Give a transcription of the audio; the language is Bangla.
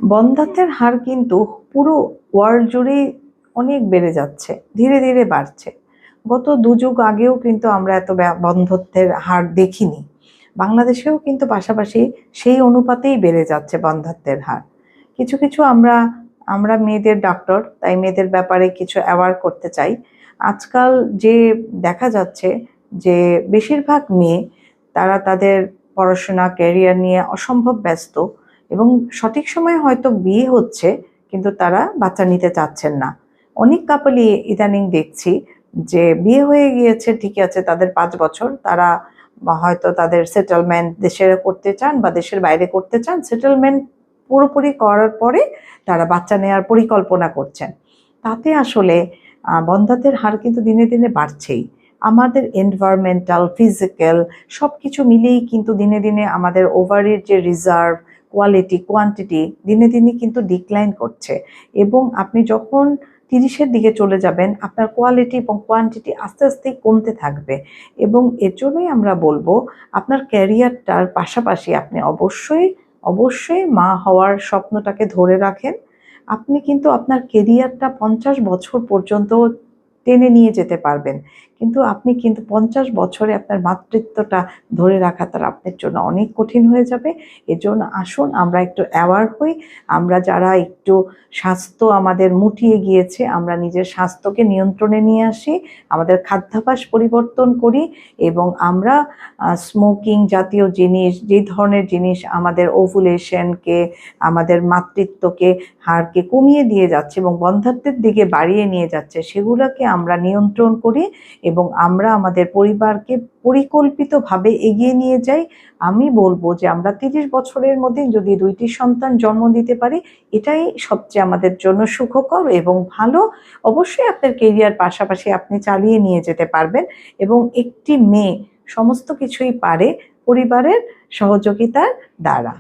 বন্ধ্যাত্বের হার কিন্তু পুরো ওয়ার্ল্ড জুড়েই অনেক বেড়ে যাচ্ছে, ধীরে ধীরে বাড়ছে। গত 2 যুগ আগেও কিন্তু আমরা এত বন্ধ্যত্বের হার দেখিনি। বাংলাদেশেও কিন্তু পাশাপাশি সেই অনুপাতেই বেড়ে যাচ্ছে বন্ধ্যত্বের হার। কিছু কিছু আমরা মেয়েদের ডক্টর, তাই মেয়েদের ব্যাপারে কিছু অ্যাওয়ার করতে চাই। আজকাল যে দেখা যাচ্ছে যে বেশিরভাগ মেয়ে তারা তাদের পড়াশোনা ক্যারিয়ার নিয়ে অসম্ভব ব্যস্ত, এবং সঠিক সময়ে হয়তো বিয়ে হচ্ছে কিন্তু তারা বাচ্চা নিতে চাচ্ছেন না। অনেক কাপলই ইদানিং দেখছি যে বিয়ে হয়ে গিয়েছে, ঠিকই আছে, তাদের 5 বছর, তারা হয়তো তাদের সেটেলমেন্ট দেশে করতে চান বা দেশের বাইরে করতে চান। সেটেলমেন্ট পুরোপুরি করার পরে তারা বাচ্চা নেওয়ার পরিকল্পনা করছেন। তাতে আসলে বন্ধ্যাত্বের হার কিন্তু দিনে দিনে বাড়ছেই। আমাদের এনভায়রনমেন্টাল, ফিজিক্যাল সব কিছু মিলিয়েই কিন্তু দিনে দিনে আমাদের ওভারির যে রিজার্ভ, কোয়ালিটি, কোয়ান্টিটি দিনে দিনে কিন্তু ডিক্লাইন করছে। এবং আপনি যখন 30-এর দিকে চলে যাবেন, আপনার কোয়ালিটি এবং কোয়ান্টিটি আস্তে আস্তে কমতে থাকবে। এবং এর জন্যই আমরা বলবো, আপনার ক্যারিয়ারটার পাশাপাশি আপনি অবশ্যই অবশ্যই মা হওয়ার স্বপ্নটাকে ধরে রাখেন। আপনি কিন্তু আপনার কেরিয়ারটা 50 বছর পর্যন্ত টেনে নিয়ে যেতে পারবেন, কিন্তু আপনি কিন্তু 50 বছরে আপনার মাতৃত্বটা ধরে রাখাটা আপনার জন্য অনেক কঠিন হয়ে যাবে। এজন্য আসুন আমরা একটু অ্যাওয়ার হই। আমরা যারা একটু স্বাস্থ্য আমাদের মুটিয়ে গিয়েছে, আমরা নিজের স্বাস্থ্যকে নিয়ন্ত্রণে নিয়ে আসি, আমাদের খাদ্যাভ্যাস পরিবর্তন করি, এবং আমরা স্মোকিং জাতীয় জিনিস, যে ধরনের জিনিস আমাদের ওভুলেশনকে, আমাদের মাতৃত্বকে, হারকে কমিয়ে দিয়ে যাচ্ছে এবং বন্ধ্যাত্বের দিকে বাড়িয়ে নিয়ে যাচ্ছে, সেগুলোকে আমরা নিয়ন্ত্রণ করি এবং আমরা আমাদের পরিবারকে পরিকল্পিতভাবে এগিয়ে নিয়ে যাই। আমি বলবো যে আমরা 30 বছরের মধ্যে যদি 2টি সন্তান জন্ম দিতে পারি, এটাই সবচেয়ে আমাদের জন্য সুখকর এবং ভালো। অবশ্যই আপনার কেরিয়ার পাশাপাশি আপনি চালিয়ে নিয়ে যেতে পারবেন, এবং একটি মেয়ে সমস্ত কিছুই পারে পরিবারের সহযোগিতার দ্বারা।